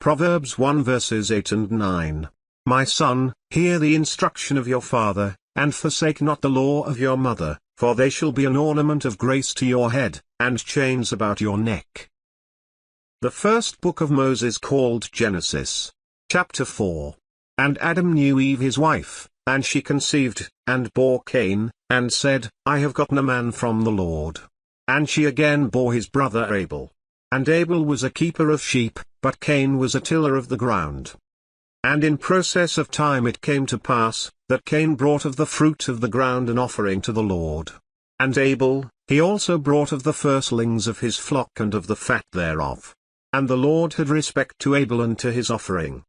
Proverbs 1 verses 8 and 9. My son, hear the instruction of your father, and forsake not the law of your mother, for they shall be an ornament of grace to your head, and chains about your neck. The first book of Moses called Genesis. Chapter 4. And Adam knew Eve his wife, and she conceived, and bore Cain, and said, I have gotten a man from the Lord. And she again bore his brother Abel. And Abel was a keeper of sheep, but Cain was a tiller of the ground. And in process of time it came to pass, that Cain brought of the fruit of the ground an offering to the Lord. And Abel, he also brought of the firstlings of his flock and of the fat thereof. And the Lord had respect to Abel and to his offering.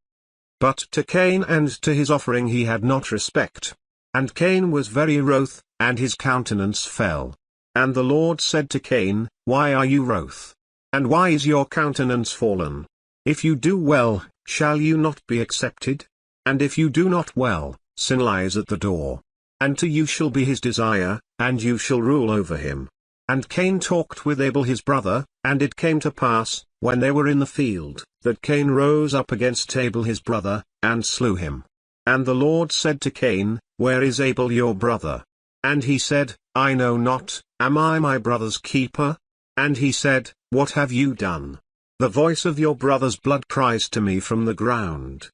But to Cain and to his offering he had not respect. And Cain was very wroth, and his countenance fell. And the Lord said to Cain, Why are you wroth? And why is your countenance fallen? If you do well, shall you not be accepted? And if you do not well, sin lies at the door. And to you shall be his desire, and you shall rule over him. And Cain talked with Abel his brother, and it came to pass, when they were in the field, that Cain rose up against Abel his brother, and slew him. And the Lord said to Cain, Where is Abel your brother? And he said, I know not, am I my brother's keeper? And he said, What have you done? The voice of your brother's blood cries to me from the ground.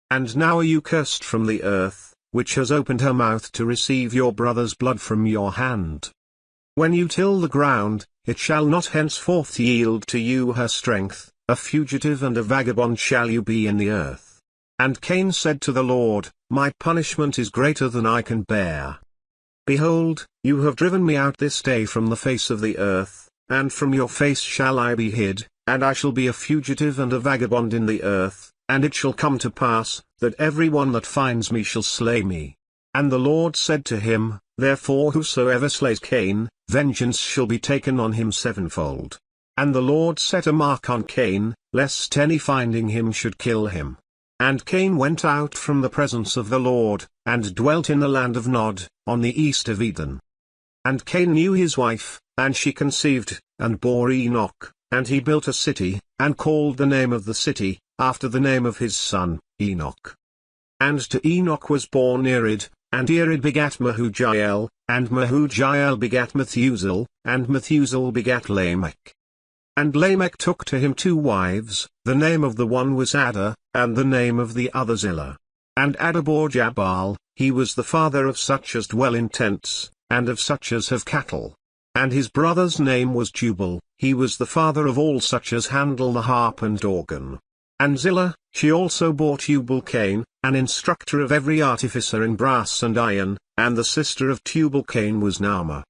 And now are you cursed from the earth, which has opened her mouth to receive your brother's blood from your hand. When you till the ground, it shall not henceforth yield to you her strength, a fugitive and a vagabond shall you be in the earth. And Cain said to the Lord, My punishment is greater than I can bear. Behold, you have driven me out this day from the face of the earth, and from your face shall I be hid, and I shall be a fugitive and a vagabond in the earth, and it shall come to pass, that every one that finds me shall slay me. And the Lord said to him, Therefore whosoever slays Cain, vengeance shall be taken on him sevenfold. And the Lord set a mark on Cain, lest any finding him should kill him. And Cain went out from the presence of the Lord, and dwelt in the land of Nod, on the east of Eden. And Cain knew his wife, and she conceived, and bore Enoch, and he built a city, and called the name of the city, after the name of his son, Enoch. And to Enoch was born Irad, and Irad begat Mehujael, and Mehujael begat Methuselah, and Methuselah begat Lamech. And Lamech took to him 2 wives, the name of the one was Ada, and the name of the other Zillah. And Ada bore Jabal, he was the father of such as dwell in tents, and of such as have cattle. And his brother's name was Jubal, he was the father of all such as handle the harp and organ. And Zillah, she also bore Tubal-Cain, an instructor of every artificer in brass and iron, and the sister of Tubal-Cain was Naamah.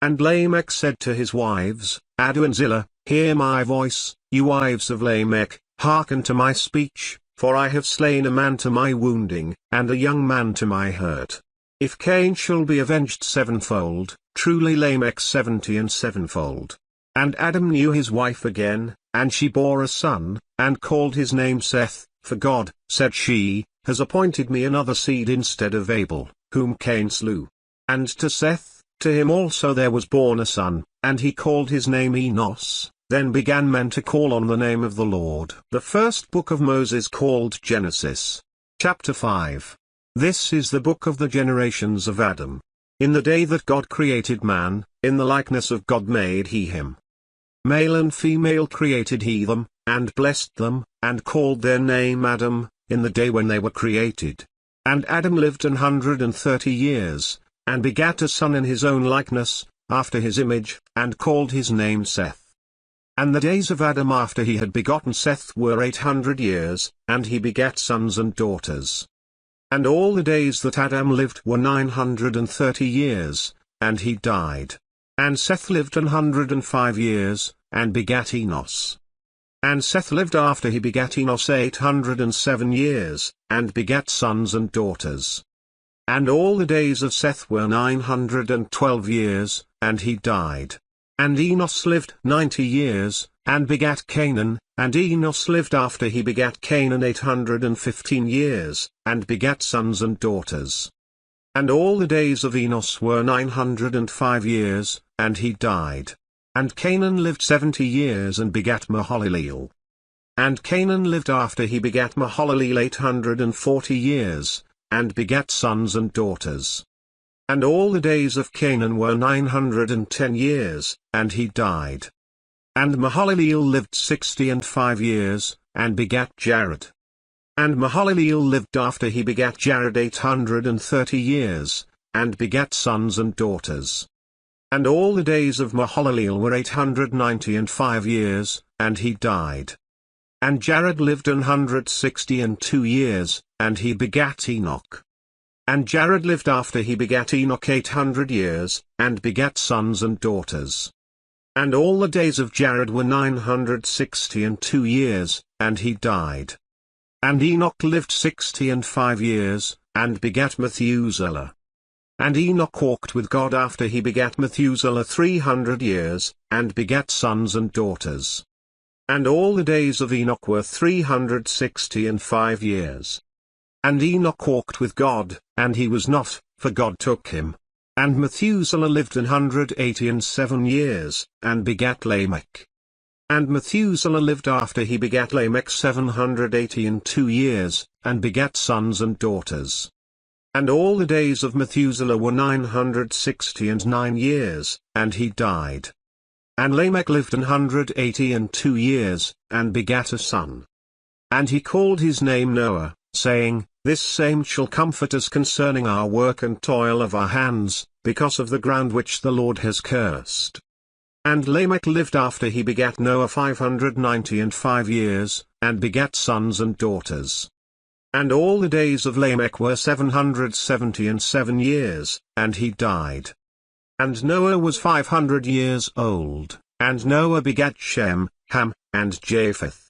And Lamech said to his wives, Ada and Zillah, Hear my voice, you wives of Lamech, hearken to my speech, for I have slain a man to my wounding, and a young man to my hurt. If Cain shall be avenged sevenfold, truly Lamech 70 and sevenfold. And Adam knew his wife again, and she bore a son, and called his name Seth, for God, said she, has appointed me another seed instead of Abel, whom Cain slew. And to Seth, to him also there was born a son, and he called his name Enos. Then began men to call on the name of the Lord. The first book of Moses called Genesis. Chapter 5. This is the book of the generations of Adam. In the day that God created man, in the likeness of God made he him. Male and female created he them, and blessed them, and called their name Adam, in the day when they were created. And Adam lived 130 years, and begat a son in his own likeness, after his image, and called his name Seth. And the days of Adam after he had begotten Seth were 800 years, and he begat sons and daughters. And all the days that Adam lived were 930 years, and he died. And Seth lived 105 years, and begat Enos. And Seth lived after he begat Enos 807 years, and begat sons and daughters. And all the days of Seth were 912 years, and he died. And Enos lived 90 years, and begat Canaan, and Enos lived after he begat Canaan 815 years, and begat sons and daughters. And all the days of Enos were 905 years, and he died. And Canaan lived 70 years and begat Mahalaleel. And Canaan lived after he begat Mahalalel 840 years, and begat sons and daughters. And all the days of Canaan were 910 years, and he died. And Mahalalel lived 65 years, and begat Jared. And Mahalalel lived after he begat Jared 830 years, and begat sons and daughters. And all the days of Mahalalel were 895 years, and he died. And Jared lived 162 years, and he begat Enoch. And Jared lived after he begat Enoch 800 years, and begat sons and daughters. And all the days of Jared were 962 years, and he died. And Enoch lived 65 years, and begat Methuselah. And Enoch walked with God after he begat Methuselah 300 years, and begat sons and daughters. And all the days of Enoch were 365 years. And Enoch walked with God, and he was not, for God took him. And Methuselah lived 187 years, and begat Lamech. And Methuselah lived after he begat Lamech 782 years, and begat sons and daughters. And all the days of Methuselah were 969 years, and he died. And Lamech lived 182 years, and begat a son. And he called his name Noah, saying, This same shall comfort us concerning our work and toil of our hands, because of the ground which the Lord has cursed. And Lamech lived after he begat Noah 595 years, and begat sons and daughters. And all the days of Lamech were 777 years, and he died. And Noah was 500 years old, and Noah begat Shem, Ham, and Japheth.